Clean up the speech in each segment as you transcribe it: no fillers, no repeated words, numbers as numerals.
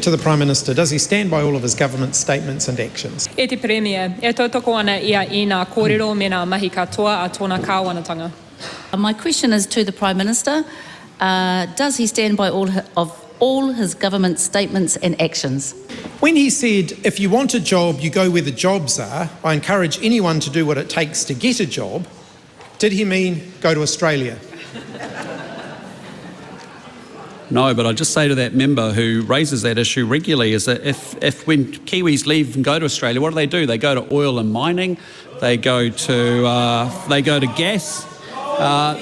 To the Prime Minister, does he stand by all of his government statements and actions? E te Premier, e tautoko ana ia I ngā kōrero me ngā mahi katoa a tōna kāwanatanga. My question is to the Prime Minister. Does he stand by all his government statements and actions? When he said, if you want a job, you go where the jobs are, I encourage anyone to do what it takes to get a job, did he mean go to Australia? No, but I'd just say to that member who raises that issue regularly is that if when Kiwis leave and go to Australia, what do? They go to oil and mining, they go to gas,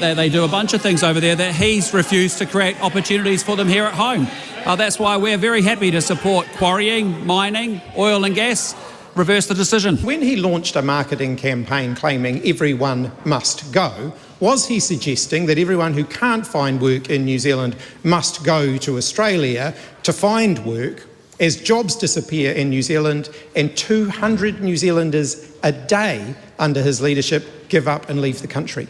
they do a bunch of things over there that he's refused to create opportunities for them here at home. That's why we're very happy to support quarrying, mining, oil and gas. Reverse the decision. When he launched a marketing campaign claiming everyone must go, was he suggesting that everyone who can't find work in New Zealand must go to Australia to find work as jobs disappear in New Zealand and 200 New Zealanders a day under his leadership give up and leave the country?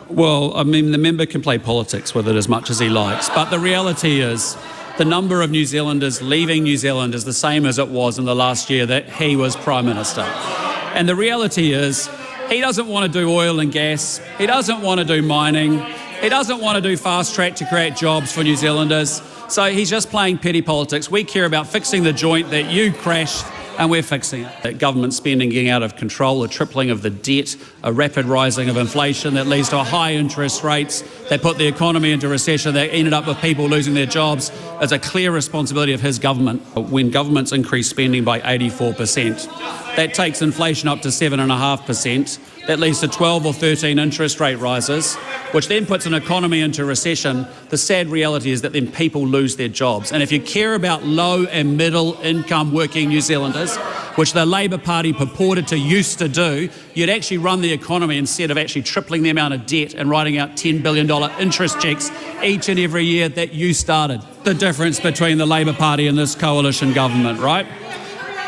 Well, I mean, the member can play politics with it as much as he likes, but the reality is the number of New Zealanders leaving New Zealand is the same as it was in the last year that he was Prime Minister. And the reality is he doesn't want to do oil and gas, he doesn't want to do mining, he doesn't want to do fast track to create jobs for New Zealanders. So he's just playing petty politics. We care about fixing the joint that you crashed, and we're fixing it. That government spending getting out of control, a tripling of the debt, a rapid rising of inflation that leads to high interest rates that put the economy into recession, that ended up with people losing their jobs, is a clear responsibility of his government. When governments increase spending by 84%, that takes inflation up to 7.5%. That leads to 12 or 13 interest rate rises, which then puts an economy into recession. The sad reality is that then people lose their jobs. And if you care about low and middle income working New Zealanders, which the Labour Party purported to used to do, you'd actually run the economy instead of actually tripling the amount of debt and writing out $10 billion interest checks each and every year that you started. The difference between the Labour Party and this coalition government, right?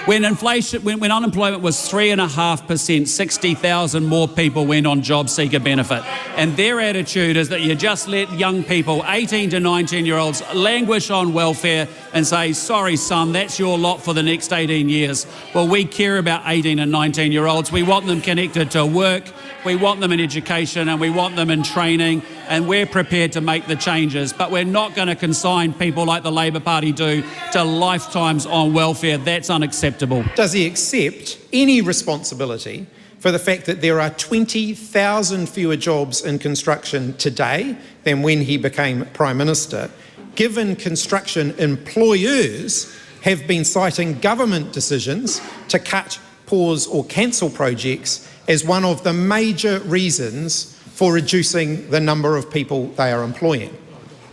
When unemployment was 3.5%, 60,000 more people went on job seeker benefit. And their attitude is that you just let young people, 18 to 19-year-olds, languish on welfare and say, sorry, son, that's your lot for the next 18 years. Well, we care about 18 and 19-year-olds. We want them connected to work, we want them in education, and we want them in training, and we're prepared to make the changes. But we're not going to consign people like the Labour Party do to lifetimes on welfare. That's unacceptable. Does he accept any responsibility for the fact that there are 20,000 fewer jobs in construction today than when he became Prime Minister, given construction employers have been citing government decisions to cut, pause or cancel projects as one of the major reasons for reducing the number of people they are employing?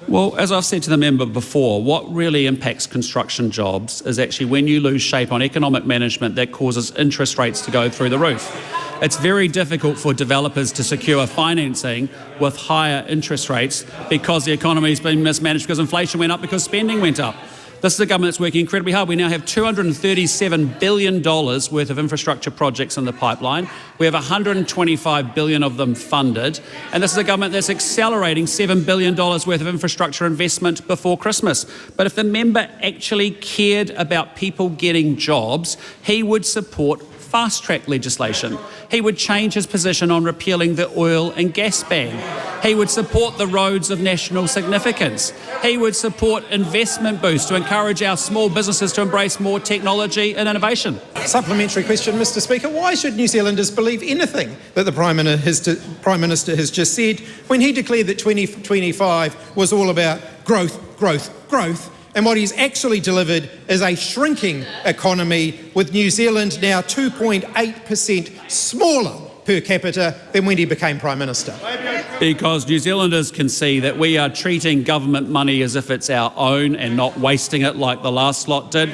Well, as I've said to the member before, what really impacts construction jobs is actually when you lose shape on economic management that causes interest rates to go through the roof. It's very difficult for developers to secure financing with higher interest rates because the economy's been mismanaged, because inflation went up, because spending went up. This is a government that's working incredibly hard. We now have $237 billion worth of infrastructure projects in the pipeline. We have $125 billion of them funded. And this is a government that's accelerating $7 billion worth of infrastructure investment before Christmas. But if the member actually cared about people getting jobs, he would support fast-track legislation. He would change his position on repealing the oil and gas ban. He would support the roads of national significance. He would support investment boosts to encourage our small businesses to embrace more technology and innovation. Supplementary question, Mr. Speaker. Why should New Zealanders believe anything that the Prime Minister has just said when he declared that 2025 was all about growth, growth, growth? And what he's actually delivered is a shrinking economy, with New Zealand now 2.8% smaller per capita than when he became Prime Minister. Because New Zealanders can see that we are treating government money as if it's our own and not wasting it like the last lot did.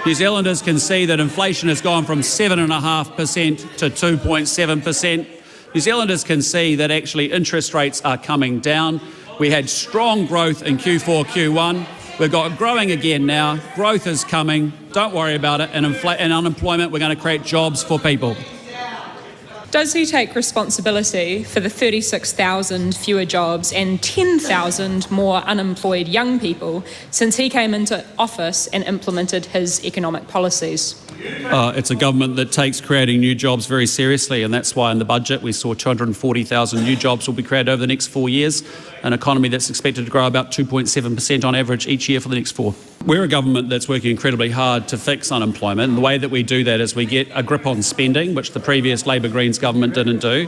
New Zealanders can see that inflation has gone from 7.5% to 2.7%. New Zealanders can see that actually interest rates are coming down. We had strong growth in Q4, Q1. We've got growing again now. Growth is coming. Don't worry about it. And unemployment, we're going to create jobs for people. Does he take responsibility for the 36,000 fewer jobs and 10,000 more unemployed young people since he came into office and implemented his economic policies? It's a government that takes creating new jobs very seriously, and that's why in the budget we saw 240,000 new jobs will be created over the next 4 years, an economy that's expected to grow about 2.7% on average each year for the next 4. We're a government that's working incredibly hard to fix unemployment, and the way that we do that is we get a grip on spending, which the previous Labor Greens government didn't do.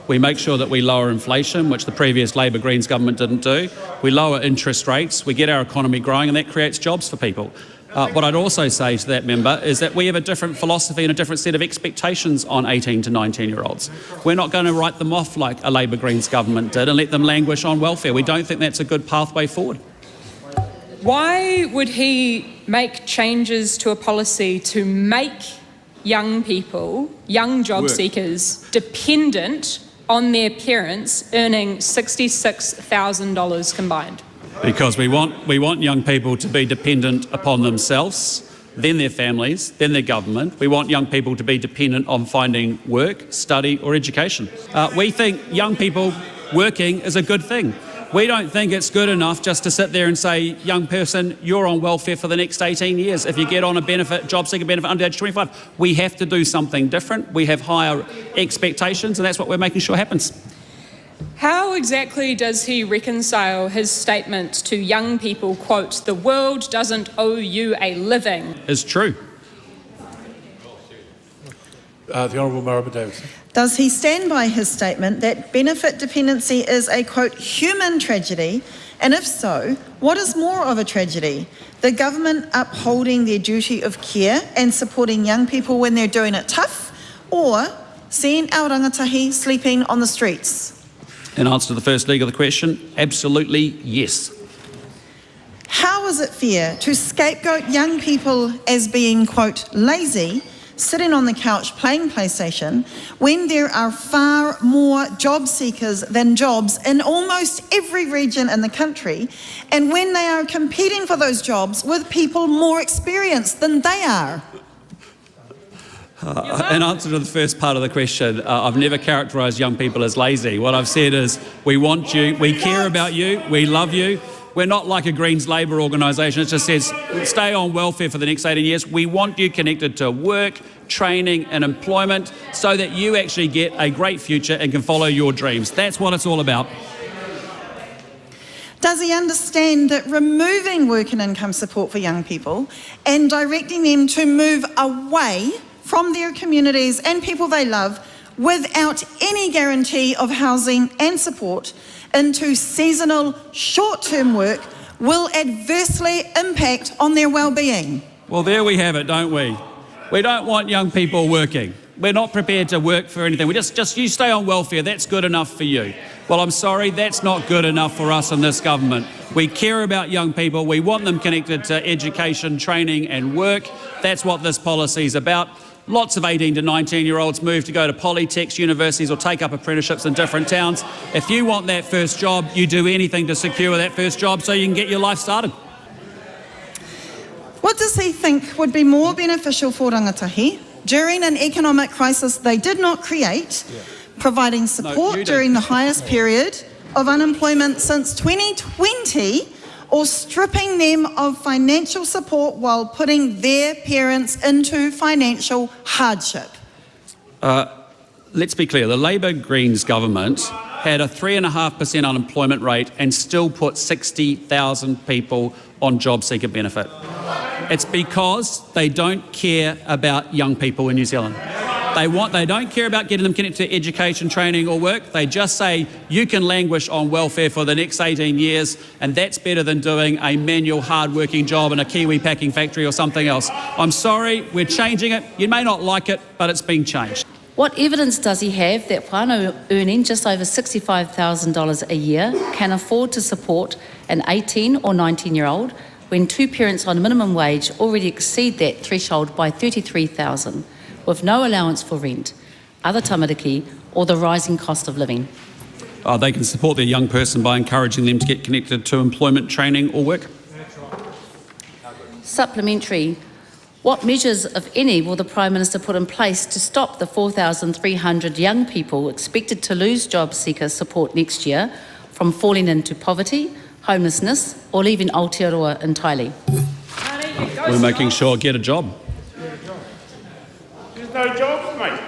We make sure that we lower inflation, which the previous Labor Greens government didn't do. We lower interest rates, we get our economy growing, and that creates jobs for people. What I'd also say to that member is that we have a different philosophy and a different set of expectations on 18 to 19-year-olds. We're not going to write them off like a Labor Greens government did and let them languish on welfare. We don't think that's a good pathway forward. Why would he make changes to a policy to make young people, young job seekers, dependent on their parents earning $66,000 combined? Because we want young people to be dependent upon themselves, then their families, then their government. We want young people to be dependent on finding work, study or education. We think young people working is a good thing. We don't think it's good enough just to sit there and say, young person, you're on welfare for the next 18 years. If you get on a benefit, job seeker benefit under age 25, we have to do something different. We have higher expectations, and that's what we're making sure happens. How exactly does he reconcile his statement to young people, quote, "The world doesn't owe you a living"? Is true. The Honourable Maribor Davidson. Does he stand by his statement that benefit dependency is a, quote, human tragedy? And if so, what is more of a tragedy? The government upholding their duty of care and supporting young people when they're doing it tough, or seeing our rangatahi sleeping on the streets? In answer to the first leg of the question, absolutely yes. How is it fair to scapegoat young people as being, quote, lazy, sitting on the couch playing PlayStation, when there are far more job seekers than jobs in almost every region in the country, and when they are competing for those jobs with people more experienced than they are? In answer to the first part of the question, I've never characterised young people as lazy. What I've said is we want you, we care about you, we love you. We're not like a Greens Labour organisation. It just says stay on welfare for the next 18 years. We want you connected to work, training and employment so that you actually get a great future and can follow your dreams. That's what it's all about. Does he understand that removing work and income support for young people and directing them to move away from their communities and people they love without any guarantee of housing and support into seasonal short-term work will adversely impact on their well-being? Well, there we have it, don't we? We don't want young people working. We're not prepared to work for anything. We just you stay on welfare, that's good enough for you. Well, I'm sorry, that's not good enough for us in this government. We care about young people. We want them connected to education, training and work. That's what this policy is about. Lots of 18 to 19-year-olds move to go to polytechs, universities or take up apprenticeships in different towns. If you want that first job, you do anything to secure that first job so you can get your life started. What does he think would be more beneficial for rangatahi during an economic crisis they did not create, providing support during the highest period of unemployment since 2020, or stripping them of financial support while putting their parents into financial hardship? Let's be clear, the Labor Greens government had a 3.5% unemployment rate and still put 60,000 people on job seeker benefit. It's because they don't care about young people in New Zealand. They don't care about getting them connected to education, training or work. They just say you can languish on welfare for the next 18 years and that's better than doing a manual hard-working job in a Kiwi packing factory or something else. I'm sorry, we're changing it. You may not like it, but it's been changed. What evidence does he have that whānau earning just over $65,000 a year can afford to support an 18 or 19-year-old when two parents on minimum wage already exceed that threshold by $33,000? With no allowance for rent, other tamariki or the rising cost of living? They can support their young person by encouraging them to get connected to employment, training or work. Supplementary, What measures, if any, will the Prime Minister put in place to stop the 4,300 young people expected to lose job seeker support next year from falling into poverty, homelessness or leaving Aotearoa entirely? We're making sure get a job. There's no jobs, mate.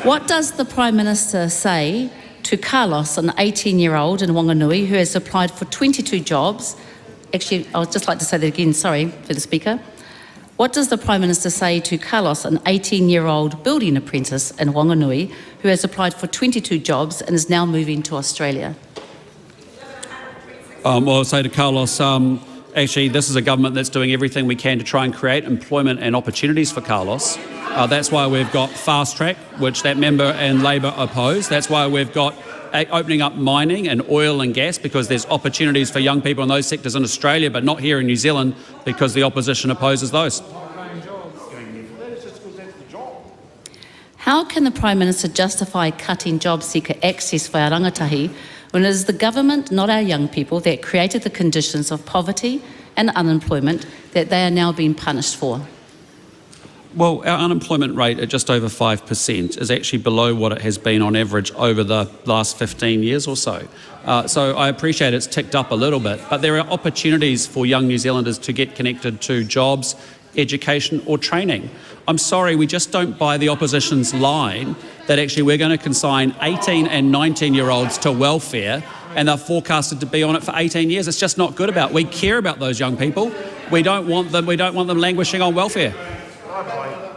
What does the Prime Minister say to Carlos, an 18-year-old in Wanganui who has applied for 22 jobs? Actually, I would just like to say that again, sorry for the Speaker. What does the Prime Minister say to Carlos, an 18-year-old building apprentice in Wanganui who has applied for 22 jobs and is now moving to Australia? Well, I'll say to Carlos, actually, this is a government that's doing everything we can to try and create employment and opportunities for Carlos. That's why we've got Fast Track, which that member and Labor oppose. That's why we've got opening up mining and oil and gas, because there's opportunities for young people in those sectors in Australia, but not here in New Zealand because the opposition opposes those. How can the Prime Minister justify cutting job seeker access for our rangatahi when it is the government, not our young people, that created the conditions of poverty and unemployment that they are now being punished for? Well, our unemployment rate at just over 5% is actually below what it has been on average over the last 15 years or so. So I appreciate it's ticked up a little bit, but there are opportunities for young New Zealanders to get connected to jobs, education or training. I'm sorry, we just don't buy the opposition's line that actually we're going to consign 18 and 19-year-olds to welfare and they're forecasted to be on it for 18 years. It's just not good about. We care about those young people. We don't want them languishing on welfare. Bye-bye.